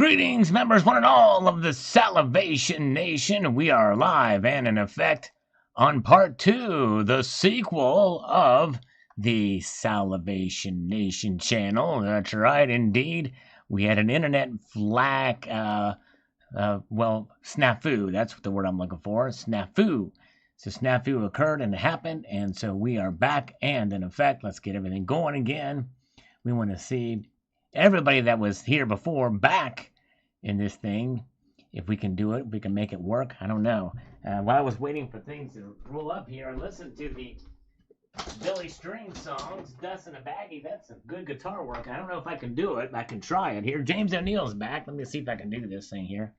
Greetings, members, one and all of the Salivation Nation. We are live and in effect on part 2, the sequel of the Salivation Nation channel. That's right, indeed. We had an internet snafu. That's the word I'm looking for. Snafu. So snafu occurred and it happened, and so we are back and in effect. Let's get everything going again. We want to see everybody that was here before back in this thing. If we can do it, we can make it work. I don't know. While I was waiting for things to roll up here and listen to the Billy String songs, Dust in a Baggie, that's some good guitar work. I don't know if I can do it. I can try it here. James O'Neill's back. Let me see if I can do this thing here.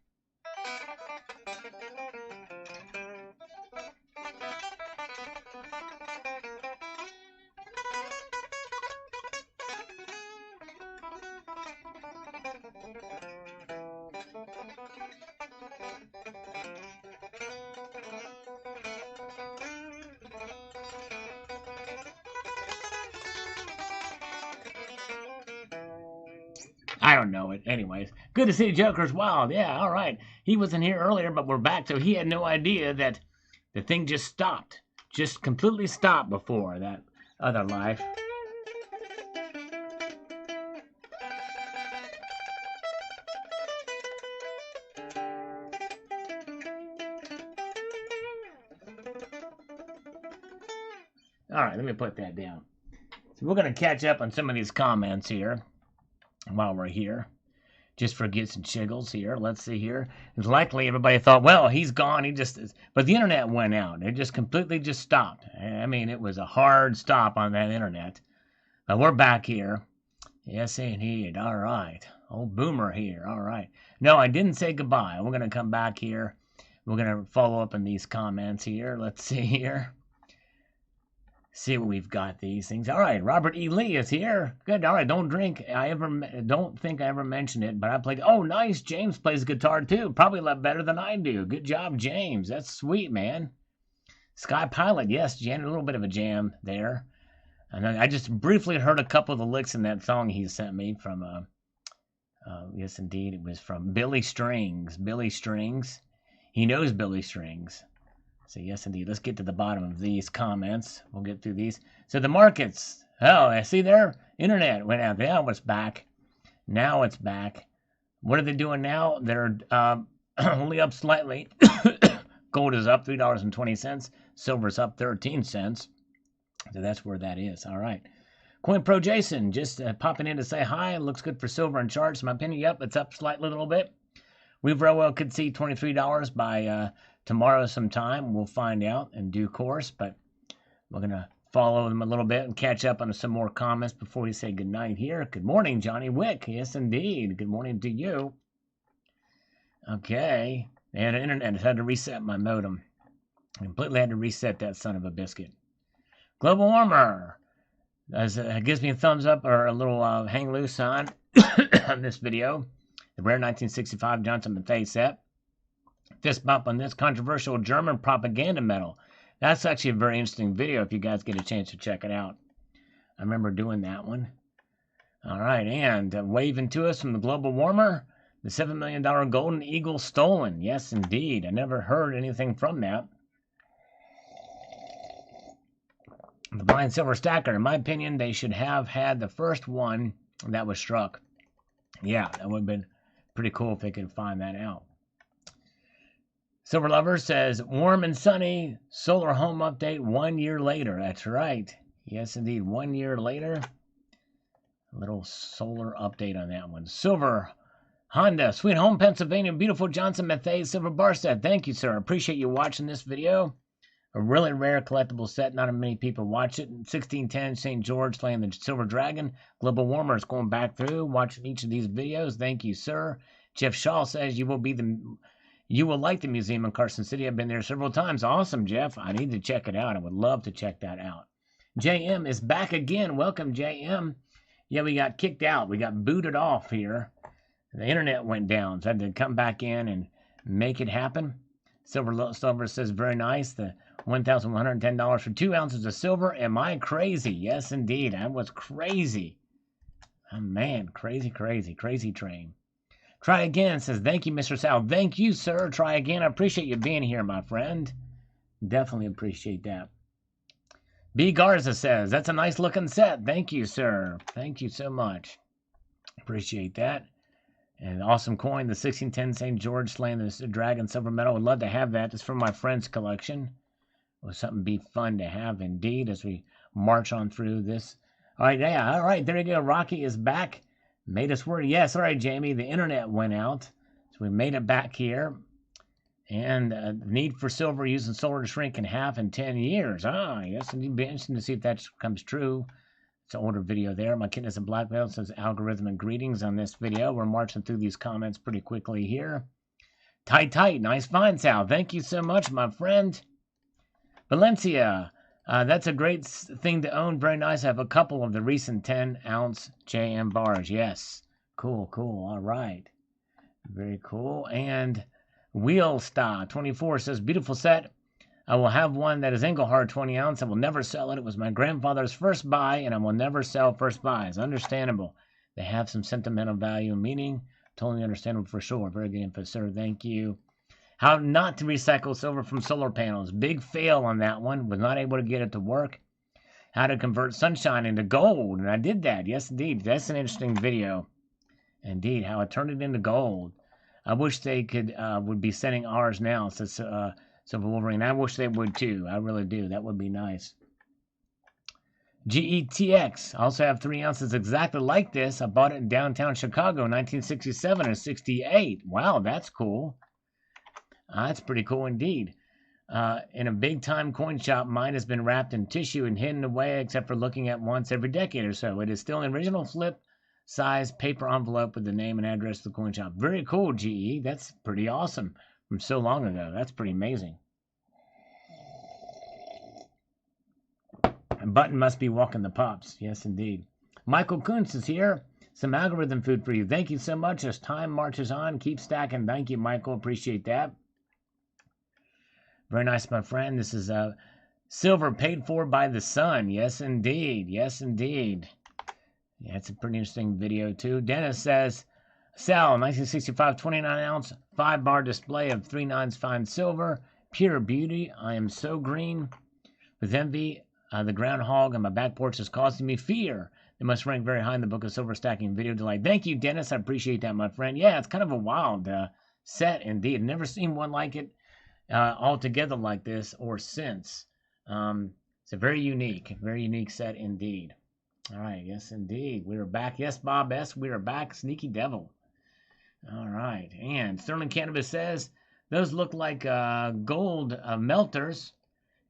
I don't know it. Anyways, good to see Joker's Wild. Yeah, all right. He wasn't here earlier, but we're back, so he had no idea that the thing just stopped. Just completely stopped before that other life. All right, let me put that down. So we're going to catch up on some of these comments here while we're here, just for gets and chiggles here. Let's see here. It's likely everybody thought, well, he's gone. But the internet went out. It just completely just stopped. I mean, it was a hard stop on that internet. But we're back here. Yes, indeed. All right. Old Boomer here. All right. No, I didn't say goodbye. We're going to come back here. We're going to follow up on these comments here. Let's see here. See what we've got these things. All right, Robert E. Lee is here. Good. All right, don't think I ever mentioned it, but I played. Oh, nice. James plays guitar too. Probably a lot better than I do. Good job, James. That's sweet, man. Sky Pilot. Yes, Jan, a little bit of a jam there. And I just briefly heard a couple of the licks in that song he sent me from. Yes, indeed, it was from Billy Strings. Billy Strings. He knows Billy Strings. So yes, indeed. Let's get to the bottom of these comments. We'll get through these. So the markets. Oh, I see there. Internet went out. Now it's back. Now it's back. What are they doing now? They're only up slightly. Gold is up $3.20. Silver's up 13 cents. So that's where that is. All right. Coin Pro Jason just popping in to say hi. It looks good for silver and charts. In my opinion, yep, it's up slightly a little bit. We very well could see $23 by tomorrow sometime. We'll find out in due course, but we're going to follow them a little bit and catch up on some more comments before we say goodnight here. Good morning, Johnny Wick. Yes, indeed. Good morning to you. Okay. And the internet had to reset my modem. I completely had to reset that son of a biscuit. Global Warmer. Gives me a thumbs up or a little hang loose sign on this video. The rare 1965 Johnson Mathey set. Fist bump on this controversial German propaganda medal. That's actually a very interesting video if you guys get a chance to check it out. I remember doing that one. All right, and waving to us from the Global Warmer, the $7 million Golden Eagle stolen. Yes, indeed. I never heard anything from that. The Blind Silver Stacker. In my opinion, they should have had the first one that was struck. Yeah, that would have been pretty cool if they could find that out. Silver Lover says, warm and sunny, solar home update 1 year later. That's right. Yes, indeed. 1 year later. A little solar update on that one. Silver Honda, Sweet Home, Pennsylvania. Beautiful Johnson Mathey Silver Bar Set. Thank you, sir. Appreciate you watching this video. A really rare collectible set. Not many people watch it. 1610 St. George playing the Silver Dragon. Global Warmer is going back through, watching each of these videos. Thank you, sir. Jeff Shaw says you will like the museum in Carson City. I've been there several times. Awesome, Jeff. I need to check it out. I would love to check that out. JM is back again. Welcome, JM. Yeah, we got kicked out. We got booted off here. The internet went down, so I had to come back in and make it happen. Silver says, very nice. The $1,110 for 2 ounces of silver. Am I crazy? Yes, indeed. I was crazy. Oh, man. Crazy train. Try again. Says, thank you, Mr. Sal. Thank you, sir. Try again. I appreciate you being here, my friend. Definitely appreciate that. B. Garza says, that's a nice looking set. Thank you, sir. Thank you so much. Appreciate that. And awesome coin, the 1610 St. George slaying the dragon silver medal. Would love to have that. It's from my friend's collection. It was something be fun to have indeed as we march on through this. All right, yeah, all right, there you go. Rocky is back. Made us worry. Yes, all right, Jamie. The internet went out, so we made it back here. And the need for silver using solar to shrink in half in 10 years. Ah, yes, and it'd be interesting to see if that comes true. It's an older video there. My Kidness and Black Belt says algorithm and greetings on this video. We're marching through these comments pretty quickly here. Tight. Nice find, Sal. Thank you so much, my friend. Valencia. That's a great thing to own. Very nice. I have a couple of the recent 10-ounce JM bars. Yes. Cool. All right. Very cool. And Wheel Star 24 says, beautiful set. I will have one that is Engelhard 20 ounce. I will never sell it. It was my grandfather's first buy, and I will never sell first buys. Understandable. They have some sentimental value and meaning. Totally understandable for sure. Very good info, sir. Thank you. How not to recycle silver from solar panels. Big fail on that one. Was not able to get it to work. How to convert sunshine into gold. And I did that. Yes, indeed. That's an interesting video. Indeed. How I turned it into gold. I wish they could would be sending ours now. Says Silver Wolverine. I wish they would too. I really do. That would be nice. GETX. I also have 3 ounces exactly like this. I bought it in downtown Chicago, 1967 or 68. Wow, that's cool. That's pretty cool indeed. In a big-time coin shop, mine has been wrapped in tissue and hidden away, except for looking at once every decade or so. It is still an original flip-size paper envelope with the name and address of the coin shop. Very cool, GE. That's pretty awesome. From so long ago. That's pretty amazing. And Button must be walking the pops. Yes, indeed. Michael Kuntz is here. Some algorithm food for you. Thank you so much. As time marches on, keep stacking. Thank you, Michael. Appreciate that. Very nice, my friend. This is silver paid for by the sun. Yes, indeed. Yes, indeed. Yeah, it's a pretty interesting video, too. Dennis says, Sal, 1965, 29-ounce, 5-bar display of 3 nines fine silver. Pure beauty. I am so green. With envy, the groundhog on my back porch is causing me fear. It must rank very high in the book of silver stacking video delight. Thank you, Dennis. I appreciate that, my friend. Yeah, it's kind of a wild set, indeed. I've never seen one like it altogether like this or since. It's a very unique set indeed. All right, yes, indeed. We are back. Yes, Bob S., we are back. Sneaky devil. All right, and Sterling Cannabis says, those look like gold melters.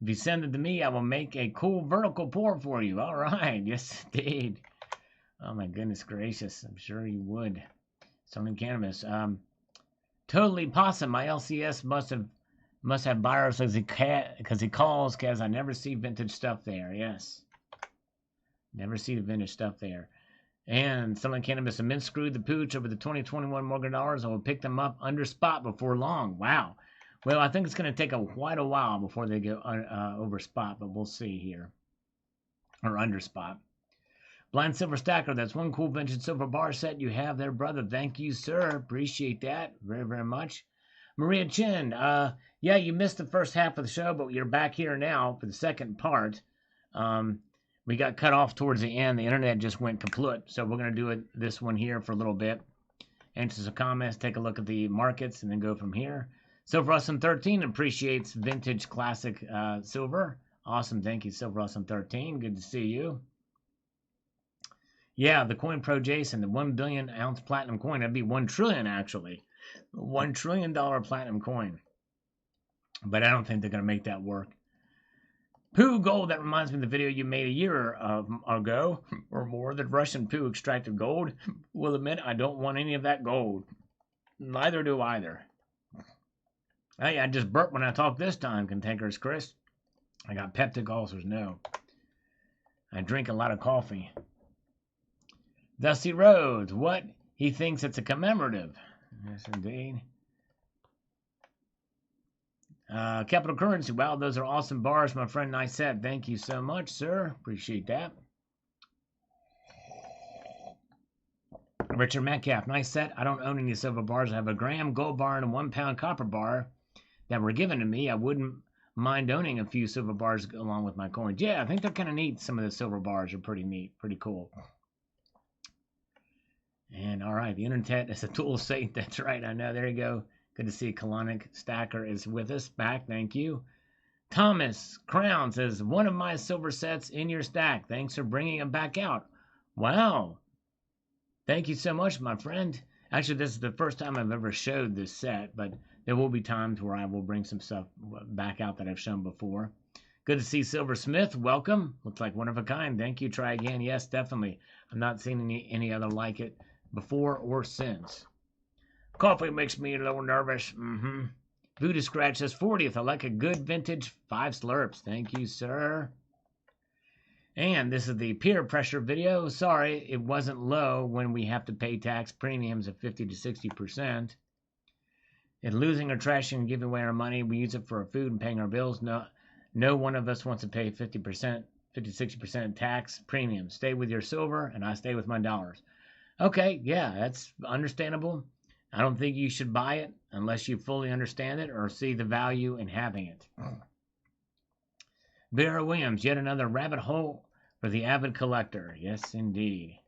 If you send it to me, I will make a cool vertical pour for you. All right, yes, indeed. Oh, my goodness gracious. I'm sure you would. Sterling Cannabis. Totally possum. My LCS must have buyers because he calls, because I never see vintage stuff there. Yes. Never see the vintage stuff there. And Sterling Cannabis, a mint screwed the pooch over the 2021 Morgan dollars. I will pick them up under spot before long. Wow. Well, I think it's going to take quite a while before they go over spot, but we'll see here. Or under spot. Blind Silver Stacker, that's one cool vintage silver bar set you have there, brother. Thank you, sir. Appreciate that very, very much. Maria Chin, yeah, you missed the first half of the show, but you're back here now for the second part. We got cut off towards the end. The internet just went kaput. So we're going to do this one here for a little bit. Answer some comments, take a look at the markets, and then go from here. Silver Awesome 13 appreciates vintage classic silver. Awesome. Thank you, Silver Awesome 13. Good to see you. Yeah, the Coin Pro Jason, the 1 billion ounce platinum coin. That'd be 1 trillion, actually. $1 trillion platinum coin. But I don't think they're going to make that work. Poo gold, that reminds me of the video you made a year ago or more that Russian poo extracted gold. Will admit I don't want any of that gold. Neither do either. Hey, I just burped when I talk this time, Cantankerous Chris. I got peptic ulcers, no. I drink a lot of coffee. Dusty Rhodes, what? He thinks it's a commemorative. Yes, indeed. Capital Currency. Wow, those are awesome bars, my friend. Nice set. Thank you so much, sir. Appreciate that. Richard Metcalf, nice set. I don't own any silver bars. I have a gram gold bar and a 1 pound copper bar that were given to me. I wouldn't mind owning a few silver bars along with my coins. Yeah, I think they're kind of neat. Some of the silver bars are pretty neat, pretty cool. And all right, the internet is a tool of Satan. That's right. I know. There you go. Good to see Colonic Stacker is with us back. Thank you. Thomas Crown says, one of my silver sets in your stack. Thanks for bringing it back out. Wow. Thank you so much, my friend. Actually, this is the first time I've ever showed this set, but there will be times where I will bring some stuff back out that I've shown before. Good to see Silver Smith. Welcome. Looks like one of a kind. Thank you. Try again. Yes, definitely. I'm not seeing any other like it before or since. Coffee makes me a little nervous. Voodoo Scratch says 40th. I like a good vintage 5 slurps. Thank you, sir. And this is the peer pressure video. Sorry, it wasn't low when we have to pay tax premiums of 50 to 60%. And losing or trashing and giving away our money, we use it for our food and paying our bills. No one of us wants to pay 50%, 50-60% tax premium. Stay with your silver, and I stay with my dollars. Okay, yeah, that's understandable. I don't think you should buy it unless you fully understand it or see the value in having it. Vera Williams, yet another rabbit hole for the avid collector. Yes, indeed.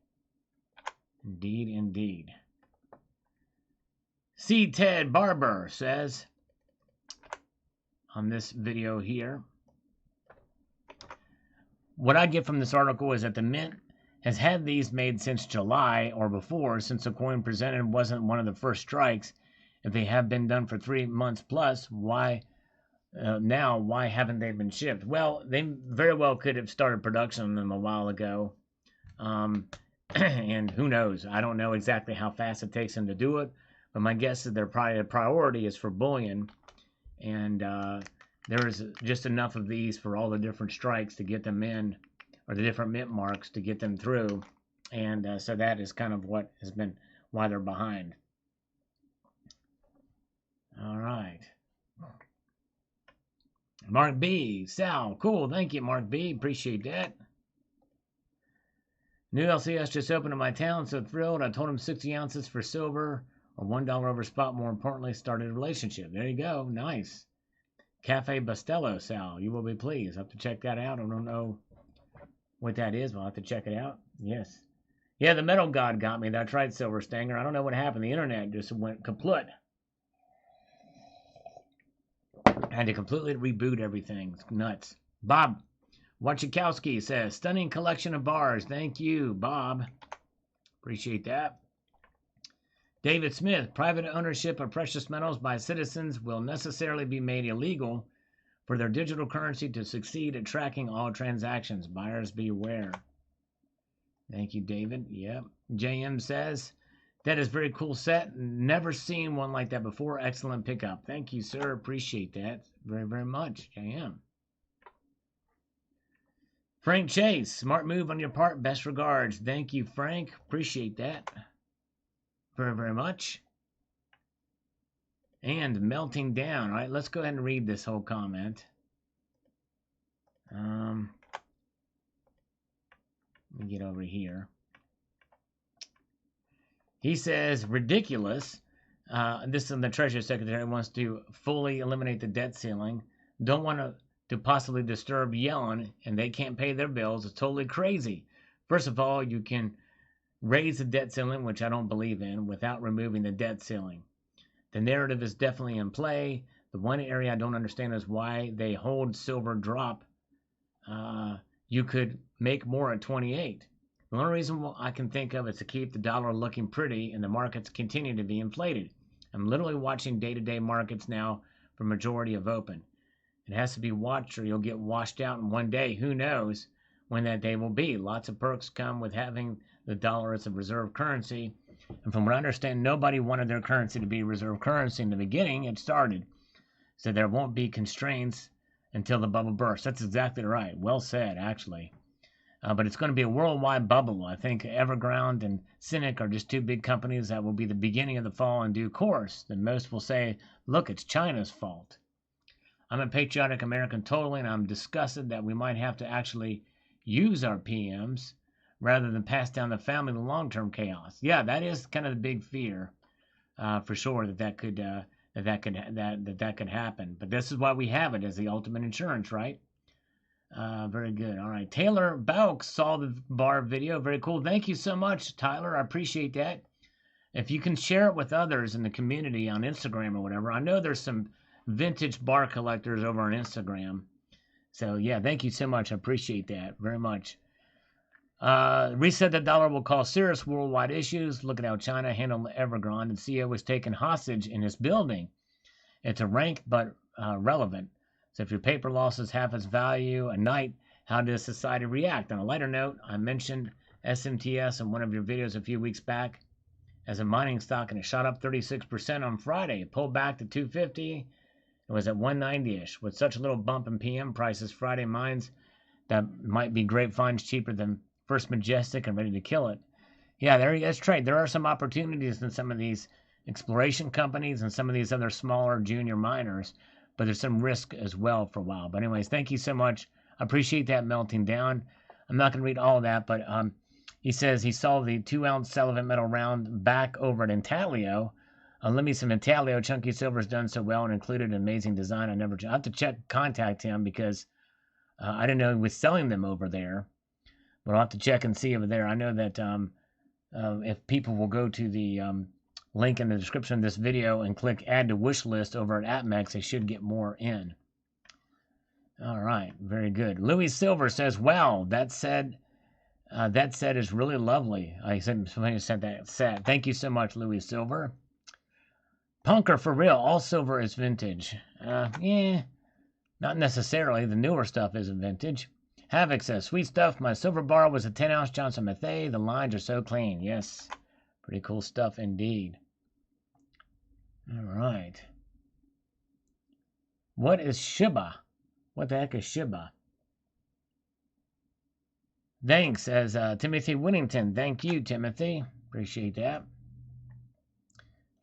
Indeed, indeed. C. Ted Barber says on this video here, what I get from this article is that the mint has had these made since July or before, since the coin presented wasn't one of the first strikes. If they have been done for 3 months plus, why haven't they been shipped? Well, they very well could have started production on them a while ago. And who knows? I don't know exactly how fast it takes them to do it, but my guess is their priority is for bullion. And there's just enough of these for all the different strikes to get them in, or the different mint marks to get them through. And so that is kind of what has been why they're behind. All right. Mark B. Sal. Cool. Thank you, Mark B. Appreciate that. New LCS just opened in my town, so thrilled. I told him 60 ounces for silver or $1 over spot. More importantly, started a relationship. There you go. Nice. Cafe Bastello, Sal. You will be pleased. I'll have to check that out. I don't know what that is. We'll have to check it out. Yes. Yeah, the Metal God got me. I tried Silver Stanger. I don't know what happened. The internet just went kaput. I had to completely reboot everything. It's nuts. Bob Wachikowski says, stunning collection of bars. Thank you, Bob. Appreciate that. David Smith, private ownership of precious metals by citizens will necessarily be made illegal for their digital currency to succeed at tracking all transactions. Buyers beware. Thank you, David. Yep. JM says, that is very cool set. Never seen one like that before. Excellent pickup. Thank you, sir. Appreciate that very, very much. JM. Frank Chase, smart move on your part. Best regards. Thank you, Frank. Appreciate that very, very much. And melting down. All right, let's go ahead and read this whole comment. Let me get over here. He says, ridiculous. This is the Treasury Secretary wants to fully eliminate the debt ceiling. Don't want to possibly disturb Yellen, and they can't pay their bills. It's totally crazy. First of all, you can raise the debt ceiling, which I don't believe in, without removing the debt ceiling. The narrative is definitely in play. The one area I don't understand is why they hold silver drop. You could make more at 28. The only reason I can think of is to keep the dollar looking pretty and the markets continue to be inflated. I'm literally watching day-to-day markets now for majority of open. It has to be watched or you'll get washed out in one day. Who knows when that day will be? Lots of perks come with having the dollar as a reserve currency. And from what I understand, nobody wanted their currency to be reserve currency in the beginning. It started. So there won't be constraints until the bubble bursts. That's exactly right. Well said, actually. But it's going to be a worldwide bubble. I think Evergrande and Cynic are just two big companies that will be the beginning of the fall in due course. Then most will say, look, it's China's fault. I'm a patriotic American totally, and I'm disgusted that we might have to actually use our PMs rather than pass down the family the long-term chaos. Yeah, that is kind of the big fear, for sure, that could happen. But this is why we have it as the ultimate insurance, right? Very good. All right, Taylor Baux saw the bar video. Very cool. Thank you so much, Tyler. I appreciate that. If you can share it with others in the community on Instagram or whatever, I know there's some vintage bar collectors over on Instagram. So yeah, thank you so much. I appreciate that very much. Reset the dollar will cause serious worldwide issues. Look at how China handled Evergrande, and CEO was taken hostage in his building. It's a rank but relevant. So if your paper loses half its value a night, how does society react? On a lighter note, I mentioned SMTS in one of your videos a few weeks back as a mining stock, and it shot up 36% on Friday. It pulled back to 250. It was at 190-ish. With such a little bump in PM prices, Friday mines that might be great finds cheaper than First Majestic and ready to kill it. Yeah, that's right. There are some opportunities in some of these exploration companies and some of these other smaller junior miners, but there's some risk as well for a while. But anyways, thank you so much. I appreciate that melting down. I'm not going to read all of that, but he says he saw the 2-ounce Salivate Metal round back over at Intaglio. Let me some Intaglio. Chunky Silver's done so well and included an amazing design. I have to contact him because I didn't know he was selling them over there. But I'll have to check and see over there. I know that if people will go to the link in the description of this video and click add to wish list over at AppMex, they should get more in. All right, very good. Louis Silver says, wow, that said is really lovely. I said somebody sent that set. Thank you so much, Louis Silver. Punker for real. All silver is vintage. Yeah, not necessarily. The newer stuff isn't vintage. Havoc says, sweet stuff. My silver bar was a 10-ounce Johnson Matthey. The lines are so clean. Yes, pretty cool stuff indeed. All right. What is Shiba? What the heck is Shiba? Thanks, says Timothy Winnington. Thank you, Timothy. Appreciate that.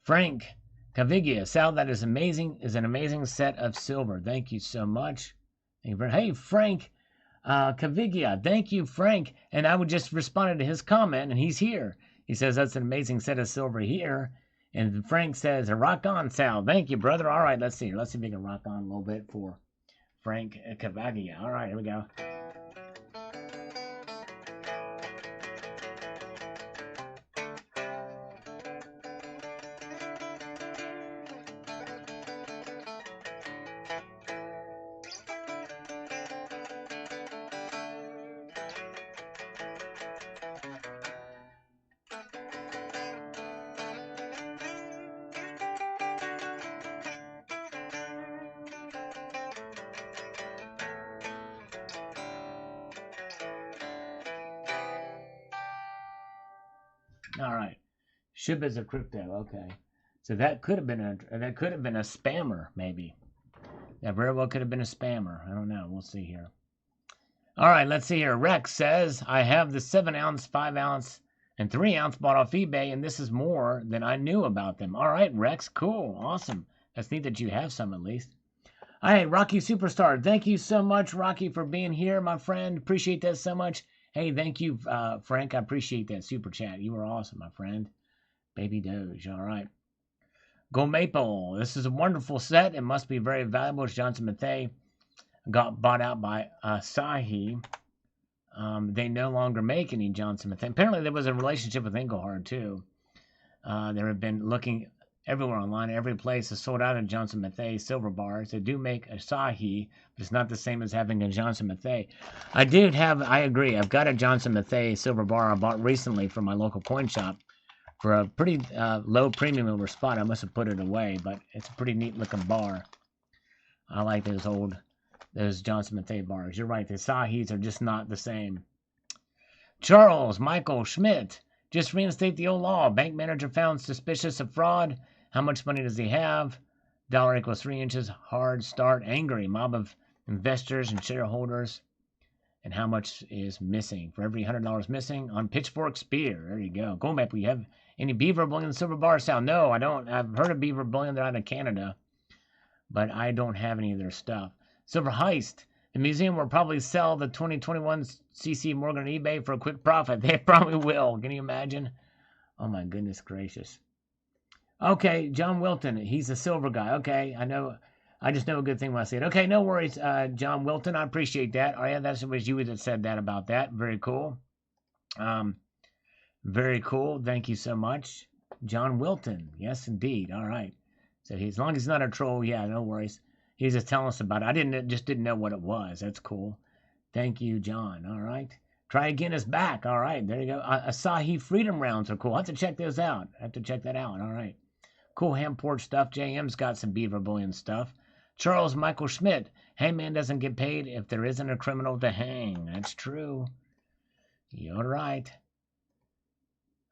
Frank Cavigia, Sal, that is amazing. Is an amazing set of silver. Thank you so much. Thank you very, hey, Frank Cavigia. Thank you, Frank. And I would just responded to his comment, and he's here. He says that's an amazing set of silver here. And Frank says, rock on, Sal. Thank you, brother. All right, let's see. Let's see if we can rock on a little bit for Frank Cavigia. All right, here we go. All right, Shiba is a crypto. Okay, so that could have been a spammer, maybe. That very well could have been a spammer. I don't know. We'll see here. All right, let's see here. Rex says I have the 7-ounce, 5-ounce, and 3-ounce bought off eBay, and this is more than I knew about them. All right, Rex, cool, awesome. That's neat that you have some at least. All right, Rocky Superstar. Thank you so much, Rocky, for being here, my friend. Appreciate that so much. Hey, thank you, Frank. I appreciate that super chat. You were awesome, my friend. Baby Doge. All right. Go Maple. This is a wonderful set. It must be very valuable. It's Johnson Matthey. Got bought out by Asahi. They no longer make any Johnson Matthey. Apparently, there was a relationship with Engelhard, too. There have been looking everywhere online. Every place is sold out of Johnson Matthey silver bars. They do make Asahi, but it's not the same as having a Johnson Matthey. I agree. I've got a Johnson Matthey silver bar I bought recently from my local coin shop for a pretty low premium over spot. I must have put it away, but it's a pretty neat looking bar. I like those Johnson Matthey bars. You're right. The Asahis are just not the same. Charles Michael Schmidt. Just reinstate the old law. Bank manager found suspicious of fraud. How much money does he have? Dollar equals 3 inches. Hard start. Angry. Mob of investors and shareholders. And how much is missing? For every $100 missing on Pitchfork Spear. There you go. Go Map. We have any beaver bullion silver bar sound? No, I don't. I've heard of beaver bullion. They're out of Canada. But I don't have any of their stuff. Silver Heist. The museum will probably sell the 2021 CC Morgan on eBay for a quick profit. They probably will. Can you imagine? Oh my goodness gracious. Okay, John Wilton. He's a silver guy. Okay, I know. I just know a good thing when I see it. Okay, no worries, John Wilton. I appreciate that. Oh yeah, that was you that said that about that. Very cool. Very cool. Thank you so much, John Wilton. Yes, indeed. All right. So as long as he's not a troll, yeah, no worries. He's just telling us about it. I didn't know what it was. That's cool. Thank you, John. All right. Try again is back. All right. There you go. Asahi Freedom Rounds are cool. I have to check those out. I have to check that out. All right. Cool ham porch stuff. JM's got some Beaver Bullion stuff. Charles Michael Schmidt. Hangman doesn't get paid if there isn't a criminal to hang. That's true. You're right.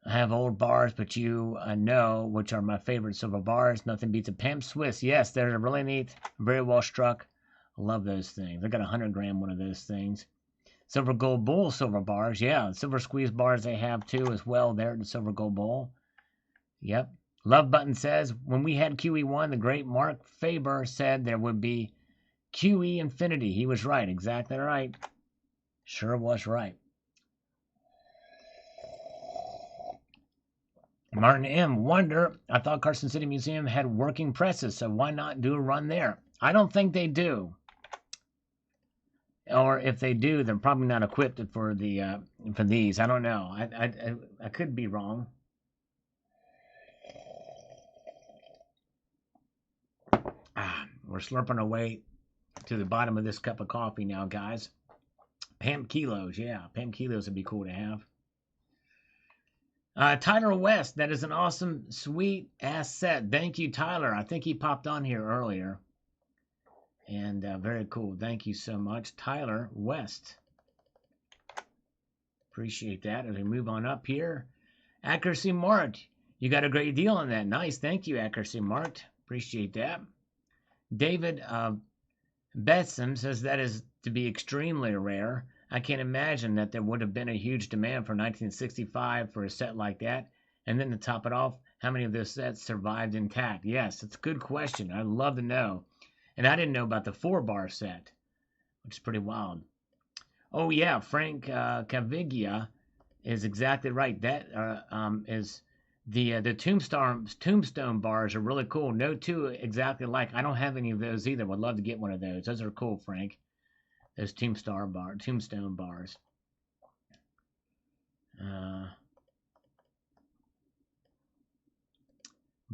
I have old bars, but you know which are my favorite silver bars. Nothing beats a Pam Swiss. Yes, they're really neat. Very well struck. Love those things. I got 100-gram one of those things. Silver Gold Bull silver bars. Yeah, silver squeeze bars they have too as well there at the Silver Gold Bull. Yep. Love Button says, when we had QE1, the great Mark Faber said there would be QE infinity. He was right. Exactly right. Sure was right. Martin M. Wonder, I thought Carson City Museum had working presses, so why not do a run there? I don't think they do. Or if they do, they're probably not equipped for these. I don't know. I could be wrong. We're slurping away to the bottom of this cup of coffee now, guys. Pam Kilos, yeah. Pam Kilos would be cool to have. Tyler West, that is an awesome, sweet ass set. Thank you, Tyler. I think he popped on here earlier. And very cool. Thank you so much, Tyler West. Appreciate that. As we move on up here. Accuracy Mart. You got a great deal on that. Nice. Thank you, Accuracy Mart. Appreciate that. David Betham says that is to be extremely rare. I can't imagine that there would have been a huge demand for 1965 for a set like that. And then to top it off, how many of those sets survived intact? Yes, it's a good question. I'd love to know. And I didn't know about the 4-bar set, which is pretty wild. Oh, yeah, Frank Caviglia is exactly right. That is the tombstone bars are really cool. No two exactly alike. I don't have any of those either. Would love to get one of those. Those are cool, Frank. Those tombstone bars.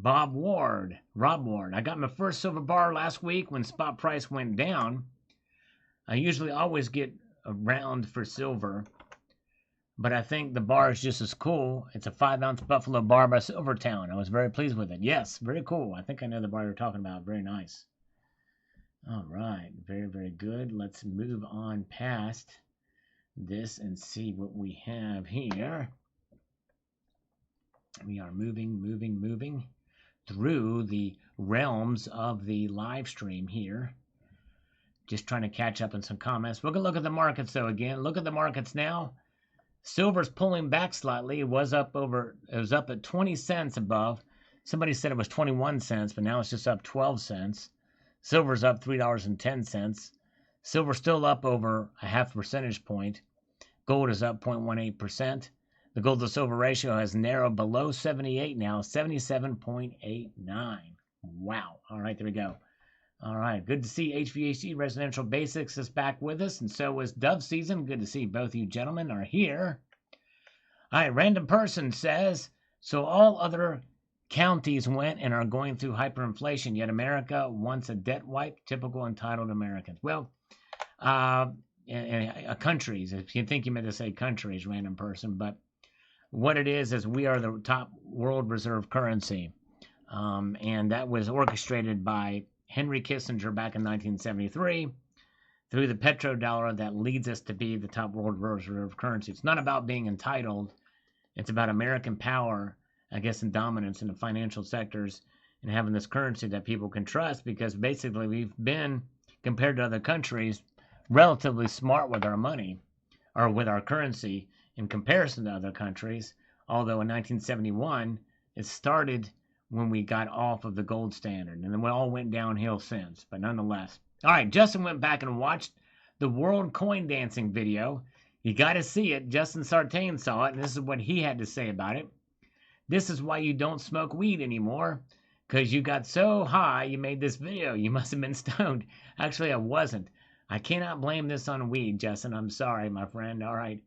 Rob Ward. I got my first silver bar last week when spot price went down. I usually always get around for silver, but I think the bar is just as cool. It's a 5-ounce Buffalo bar by Silvertown. I was very pleased with it. Yes, very cool. I think I know the bar you're talking about. Very nice. All right, very, very good. Let's move on past this and see what we have here. We are moving through the realms of the live stream here. Just trying to catch up on some comments. We're going to look at the markets, though, again. Look at the markets now. Silver's pulling back slightly. It was up at 20 cents above. Somebody said it was 21 cents, but now it's just up 12 cents. Silver's up $3.10. Silver's still up over a half percentage point. Gold is up 0.18%. The gold to silver ratio has narrowed below 78 now, 77.89. Wow. All right, there we go. All right, good to see HVAC Residential Basics is back with us, and so is Dove Season. Good to see both you gentlemen are here. All right, Random Person says, so all other counties went and are going through hyperinflation, yet America wants a debt wipe, typical entitled Americans. Well, countries, if you think you meant to say countries, Random Person, but what it is we are the top world reserve currency, and that was orchestrated by Henry Kissinger back in 1973 through the petrodollar that leads us to be the top world reserve currency. It's not about being entitled. It's about American power, I guess, and dominance in the financial sectors and having this currency that people can trust, because basically we've been, compared to other countries, relatively smart with our money or with our currency in comparison to other countries. Although in 1971, it started when we got off of the gold standard, and then we all went downhill since, but nonetheless. All right, Justin went back and watched the World Coin Dancing video. You got to see it. Justin Sartain saw it, and this is what he had to say about it. This is why you don't smoke weed anymore, because you got so high you made this video. You must have been stoned. Actually, I wasn't. I cannot blame this on weed, Justin. I'm sorry, my friend. All right.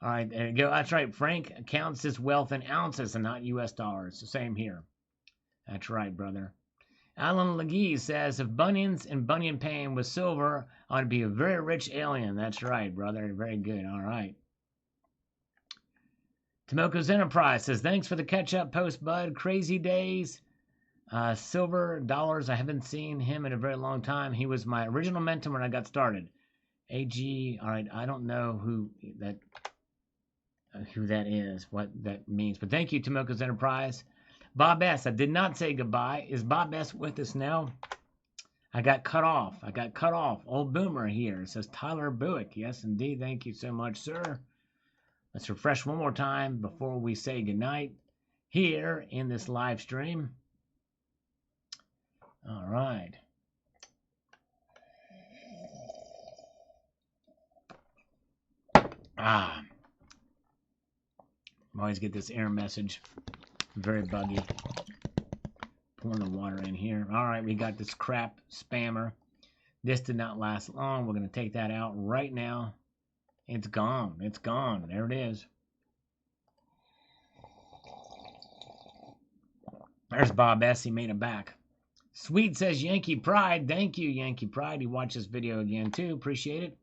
All right, there you go. That's right. Frank counts his wealth in ounces and not U.S. dollars. Same here. That's right, brother. Alan Legee says, if bunions and bunion pain was silver, I'd be a very rich alien. That's right, brother. Very good. All right. Tomoko's Enterprise says, thanks for the catch-up post, bud. Crazy days. Silver dollars. I haven't seen him in a very long time. He was my original mentor when I got started. AG. All right. I don't know who that is, what that means. But thank you, Tomoko's Enterprise. Bob S. I did not say goodbye. Is Bob S. with us now? I got cut off. Old Boomer here. It says Tyler Buick. Yes, indeed. Thank you so much, sir. Let's refresh one more time before we say goodnight here in this live stream. All right. I always get this error message. Very buggy. Pouring the water in here. All right, we got this crap spammer. This did not last long. We're going to take that out right now. It's gone. It's gone. There it is. There's Bob S. He made it back. Sweet says Yankee Pride. Thank you, Yankee Pride. He watched this video again, too. Appreciate it.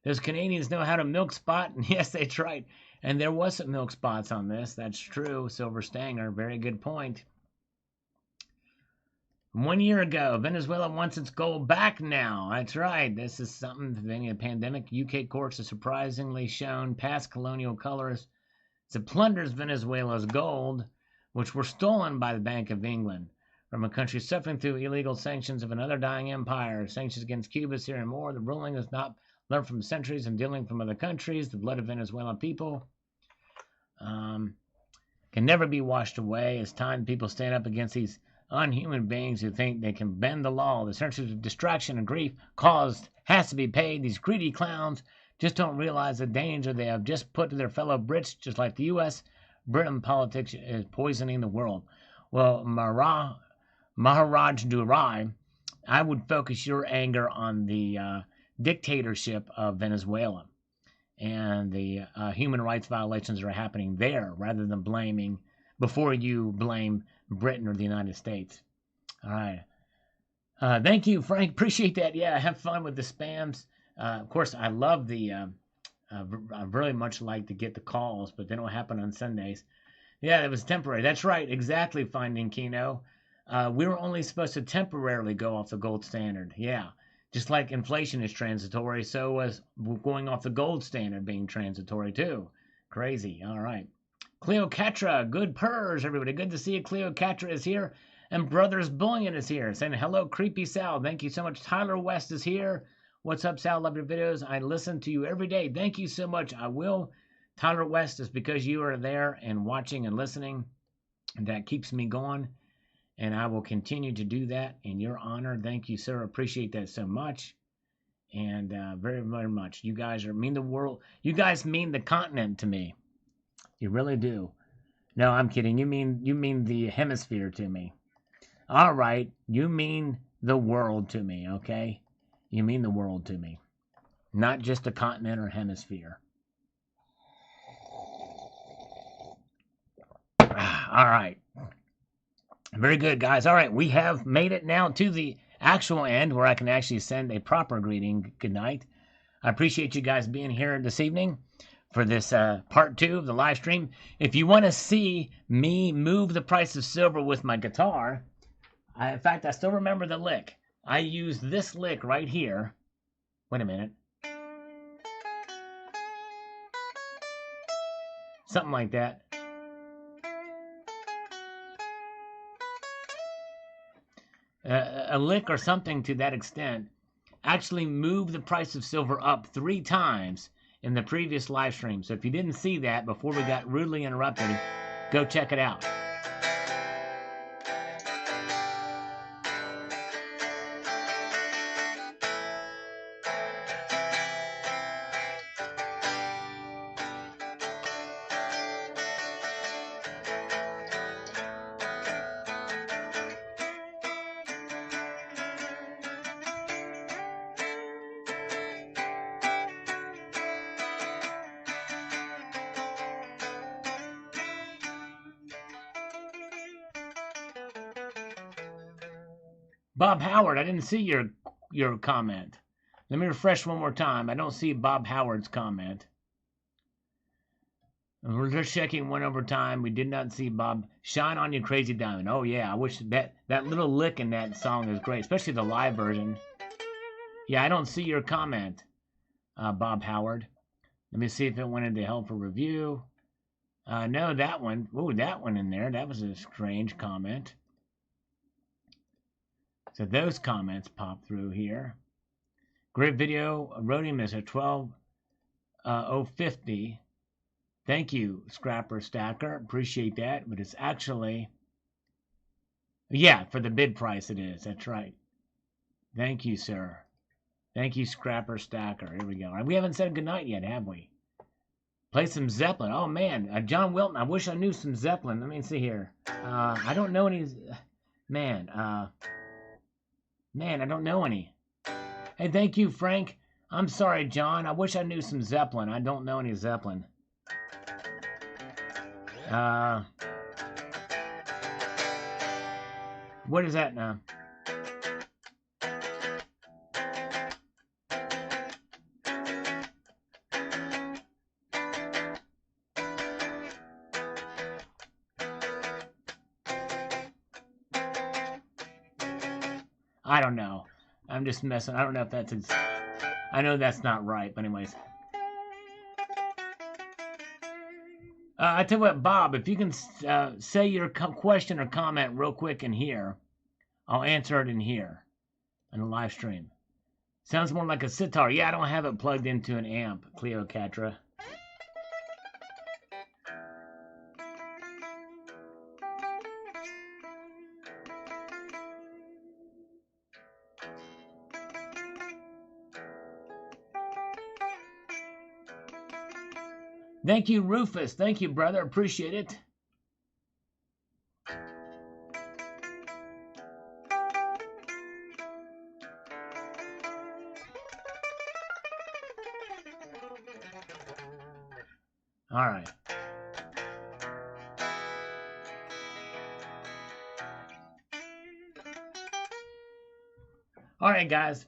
Those Canadians know how to milk spot. Yes, they tried. And there was some milk spots on this. That's true. Silver Stanger. Very good point. 1 year ago, Venezuela wants its gold back now. That's right. This is something preventing a pandemic. UK courts have surprisingly shown past colonial colors as it plunders Venezuela's gold, which were stolen by the Bank of England from a country suffering through illegal sanctions of another dying empire. Sanctions against Cuba, Syria, and more. The ruling has not learned from centuries and dealing from other countries. The blood of Venezuelan people can never be washed away. It's time people stand up against these unhuman beings who think they can bend the law. The centuries of distraction and grief caused has to be paid. These greedy clowns just don't realize the danger they have just put to their fellow Brits, just like the U.S. Britain politics is poisoning the world. Well, Maharaj Durai, I would focus your anger on the dictatorship of Venezuela and the human rights violations that are happening there, rather than blaming, before you blame Britain or the United States. All right. Thank you, Frank. Appreciate that. Yeah, have fun with the spams. Of course, I love the, I really much like to get the calls, but they don't happen on Sundays. Yeah, it was temporary. That's right. Exactly, Finding Kino. We were only supposed to temporarily go off the gold standard. Yeah. Just like inflation is transitory, so was going off the gold standard being transitory too. Crazy. All right. Cleocatra, good purrs, everybody. Good to see you. Cleocatra is here. And Brothers Bullion is here. Saying hello, Creepy Sal. Thank you so much. Tyler West is here. What's up, Sal? Love your videos. I listen to you every day. Thank you so much. I will. Tyler West is because you are there and watching and listening. And that keeps me going. And I will continue to do that in your honor. Thank you, sir. Appreciate that so much. And very, very much. You guys mean the world. You guys mean the continent to me. You really do. No, I'm kidding. You mean the hemisphere to me. All right. You mean the world to me, okay? You mean the world to me. Not just a continent or hemisphere. All right. Very good, guys. All right, we have made it now to the actual end where I can actually send a proper greeting. Good night. I appreciate you guys being here this evening for this part 2 of the live stream. If you want to see me move the price of silver with my guitar, in fact, I still remember the lick. I used this lick right here. Wait a minute. Something like that. A lick or something to that extent actually moved the price of silver up 3 times in the previous live stream. So if you didn't see that before we got rudely interrupted, go check it out. Bob Howard, I didn't see your comment. Let me refresh one more time. I don't see Bob Howard's comment. We're just checking one over time. We did not see Bob. Shine on you, Crazy Diamond. Oh yeah, I wish that little lick in that song is great, especially the live version. Yeah, I don't see your comment, Bob Howard. Let me see if it went into helpful review. No, that one. Ooh, that one in there. That was a strange comment. So those comments pop through here. Great video. Rhodium is a 12,050. Thank you, Scrapper Stacker. Appreciate that. But it's actually, yeah, for the bid price it is. That's right. Thank you, sir. Thank you, Scrapper Stacker. Here we go. We haven't said goodnight yet, have we? Play some Zeppelin. Oh, man. John Wilton, I wish I knew some Zeppelin. Let me see here. I don't know any. Man, I don't know any. Hey, thank you, Frank. I'm sorry, John. I wish I knew some Zeppelin. I don't know any Zeppelin. What is that now? I don't know. I'm just messing. I don't know if that's. I know that's not right, but anyways. I tell you what, Bob, if you can say your question or comment real quick in here, I'll answer it in here on the live stream. Sounds more like a sitar. Yeah, I don't have it plugged into an amp, Cleocatra. Thank you, Rufus. Thank you, brother. Appreciate it. All right. All right, guys.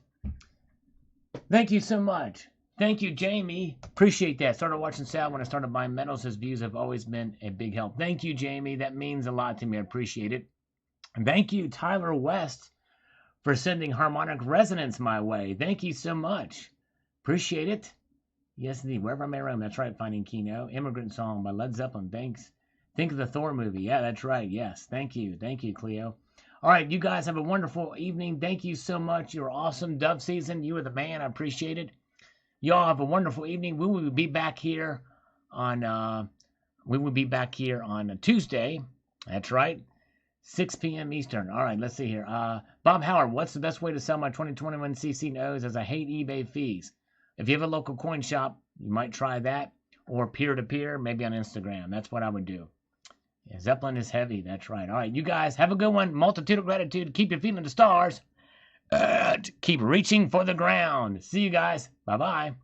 Thank you so much. Thank you, Jamie. Appreciate that. Started watching Sal when I started buying metals. His views have always been a big help. Thank you, Jamie. That means a lot to me. I appreciate it. And thank you, Tyler West, for sending harmonic resonance my way. Thank you so much. Appreciate it. Yes, indeed. Wherever I may roam. That's right. Finding Kino. Immigrant Song by Led Zeppelin. Thanks. Think of the Thor movie. Yeah, that's right. Yes. Thank you. Thank you, Cleo. All right. You guys have a wonderful evening. Thank you so much. You're awesome. Dove season. You are the man. I appreciate it. Y'all have a wonderful evening. We will be back here on Tuesday. That's right. 6 p.m. Eastern. All right, let's see here. Bob Howard, what's the best way to sell my 2021 CC nodes, as I hate eBay fees? If you have a local coin shop, you might try that, or peer-to-peer, maybe on Instagram. That's what I would do. Yeah, Zeppelin is heavy. That's right. All right, you guys have a good one. Multitude of gratitude. Keep your feet in the stars. Keep reaching for the ground. See you guys. Bye-bye.